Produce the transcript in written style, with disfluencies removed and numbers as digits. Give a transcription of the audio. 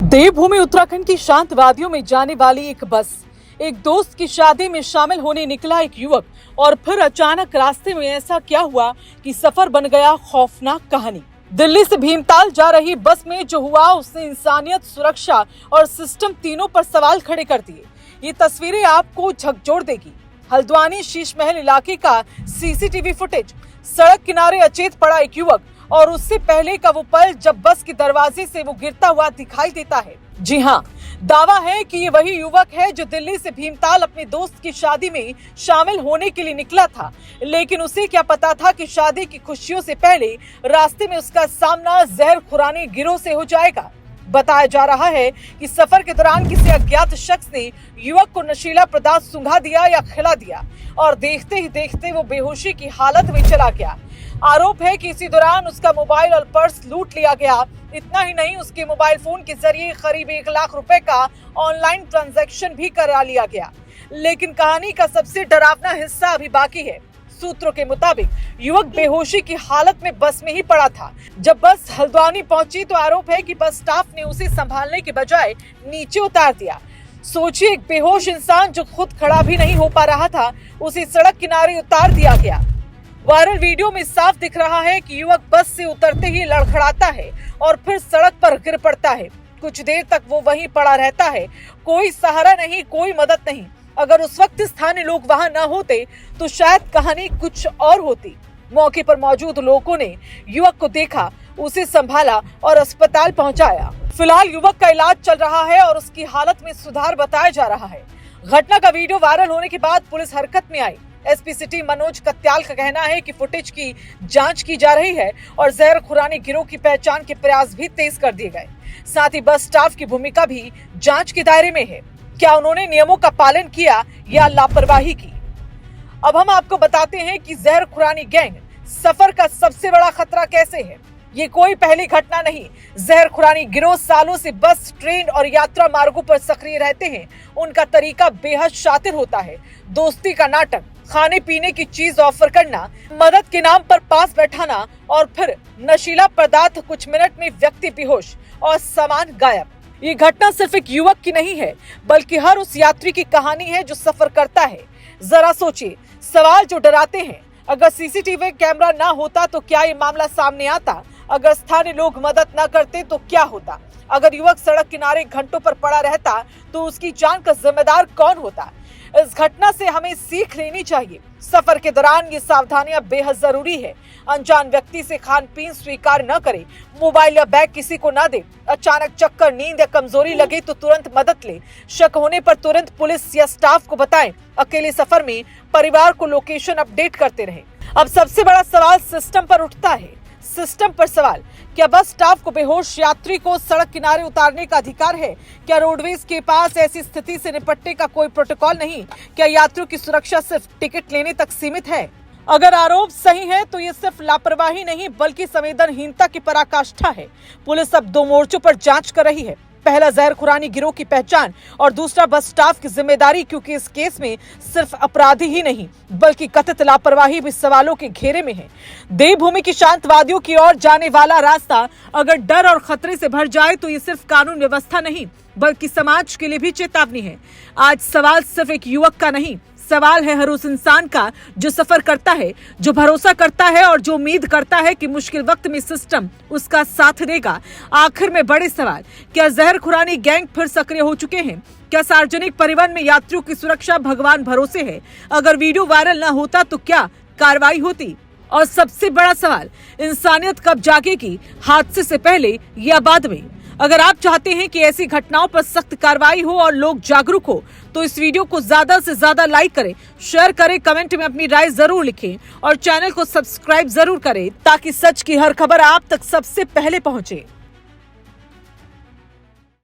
देवभूमि उत्तराखंड की शांत वादियों में जाने वाली एक बस, एक दोस्त की शादी में शामिल होने निकला एक युवक और फिर अचानक रास्ते में ऐसा क्या हुआ कि सफर बन गया खौफनाक कहानी। दिल्ली से भीमताल जा रही बस में जो हुआ उसने इंसानियत, सुरक्षा और सिस्टम तीनों पर सवाल खड़े कर दिए। ये तस्वीरें आपको झकझोर देगी। हल्द्वानी शीश महल इलाके का सीसीटीवी फुटेज। सड़क किनारे अचेत पड़ा एक युवक और उससे पहले का वो पल जब बस के दरवाजे से वो गिरता हुआ दिखाई देता है। जी हाँ, दावा है कि ये वही युवक है जो दिल्ली से भीमताल अपने दोस्त की शादी में शामिल होने के लिए निकला था। लेकिन उसे क्या पता था कि शादी की खुशियों से पहले रास्ते में उसका सामना जहर-खुरानी गिरोह से हो जाएगा। बताया जा रहा है कि सफर के दौरान किसी अज्ञात शख्स ने युवक को नशीला पदार्थ सुंघा दिया या खिला दिया और देखते ही देखते वो बेहोशी की हालत में चला गया। आरोप है कि इसी दौरान उसका मोबाइल और पर्स लूट लिया गया। इतना ही नहीं, उसके मोबाइल फोन के जरिए करीब 1 लाख रुपए का ऑनलाइन ट्रांजैक्शन भी करा लिया गया। लेकिन कहानी का सबसे डरावना हिस्सा अभी बाकी है। सूत्रों के मुताबिक युवक बेहोशी की हालत में बस में ही पड़ा था। जब बस हल्द्वानी पहुंची तो आरोप है कि बस स्टाफ ने उसे संभालने के बजाय नीचे उतार दिया। सोचिए, एक बेहोश इंसान जो खुद खड़ा भी नहीं हो पा रहा था, उसे सड़क किनारे उतार दिया गया। वायरल वीडियो में साफ दिख रहा है कि युवक बस से उतरते ही लड़खड़ाता है और फिर सड़क पर गिर पड़ता है। कुछ देर तक वो वहीं पड़ा रहता है। कोई सहारा नहीं, कोई मदद नहीं। अगर उस वक्त स्थानीय लोग वहां न होते तो शायद कहानी कुछ और होती। मौके पर मौजूद लोगों ने युवक को देखा, उसे संभाला और अस्पताल पहुंचाया। फिलहाल युवक का इलाज चल रहा है और उसकी हालत में सुधार बताया जा रहा है। घटना का वीडियो वायरल होने के बाद पुलिस हरकत में आई। एसपी सिटी मनोज कत्याल का कहना है कि फुटेज की जांच की जा रही है और जहर-खुरानी गिरोह की पहचान के प्रयास भी तेज कर दिए गए। साथ ही बस स्टाफ की भूमिका भी जांच के दायरे में है। क्या उन्होंने नियमों का पालन किया या लापरवाही की? अब हम आपको बताते हैं कि जहर-खुरानी गैंग सफर का सबसे बड़ा खतरा कैसे है। ये कोई पहली घटना नहीं। जहर-खुरानी गिरोह सालों से बस, ट्रेन और यात्रा मार्गों पर सक्रिय रहते हैं। उनका तरीका बेहद शातिर होता है। दोस्ती का नाटक, खाने पीने की चीज ऑफर करना, मदद के नाम पर पास बैठाना और फिर नशीला पदार्थ। कुछ मिनट में व्यक्ति बेहोश और सामान गायब। ये घटना सिर्फ एक युवक की नहीं है, बल्कि हर उस यात्री की कहानी है जो सफर करता है। जरा सोचिए, सवाल जो डराते हैं। अगर सीसीटीवी कैमरा ना होता तो क्या ये मामला सामने आता? अगर स्थानीय लोग मदद न करते तो क्या होता? अगर युवक सड़क किनारे घंटों पर पड़ा रहता तो उसकी जान का जिम्मेदार कौन होता? इस घटना से हमें सीख लेनी चाहिए। सफर के दौरान ये सावधानियां बेहद जरूरी है। अनजान व्यक्ति से खान पीन स्वीकार न करें। मोबाइल या बैग किसी को न दे। अचानक चक्कर, नींद या कमजोरी लगे तो तुरंत मदद ले। शक होने पर तुरंत पुलिस या स्टाफ को बताएं। अकेले सफर में परिवार को लोकेशन अपडेट करते रहें। अब सबसे बड़ा सवाल सिस्टम पर उठता है। सिस्टम पर सवाल, क्या बस स्टाफ को बेहोश यात्री को सड़क किनारे उतारने का अधिकार है? क्या रोडवेज के पास ऐसी स्थिति से निपटने का कोई प्रोटोकॉल नहीं? क्या यात्रियों की सुरक्षा सिर्फ टिकट लेने तक सीमित है? अगर आरोप सही है तो ये सिर्फ लापरवाही नहीं बल्कि संवेदनहीनता की पराकाष्ठा है। पुलिस अब 2 मोर्चों पर जांच कर रही है। पहला, जहर-खुरानी गिरोह की पहचान और दूसरा, बस स्टाफ की जिम्मेदारी, क्योंकि इस केस में सिर्फ अपराधी ही नहीं बल्कि कथित लापरवाही भी सवालों के घेरे में है। देवभूमि की शांत वादियों की ओर जाने वाला रास्ता अगर डर और खतरे से भर जाए तो ये सिर्फ कानून व्यवस्था नहीं बल्कि समाज के लिए भी चेतावनी है। आज सवाल सिर्फ एक युवक का नहीं, सवाल है हर उस इंसान का जो सफर करता है, जो भरोसा करता है और जो उम्मीद करता है कि मुश्किल वक्त में सिस्टम उसका साथ देगा। आखिर में बड़े सवाल, क्या जहर-खुरानी गैंग फिर सक्रिय हो चुके हैं? क्या सार्वजनिक परिवहन में यात्रियों की सुरक्षा भगवान भरोसे है? अगर वीडियो वायरल न होता तो क्या कार्रवाई होती? और सबसे बड़ा सवाल, इंसानियत कब जागेगी, हादसे से पहले या बाद में? अगर आप चाहते हैं कि ऐसी घटनाओं पर सख्त कार्रवाई हो और लोग जागरूक हो तो इस वीडियो को ज्यादा से ज्यादा लाइक करें, शेयर करें, कमेंट में अपनी राय जरूर लिखें और चैनल को सब्सक्राइब जरूर करें ताकि सच की हर खबर आप तक सबसे पहले पहुंचे।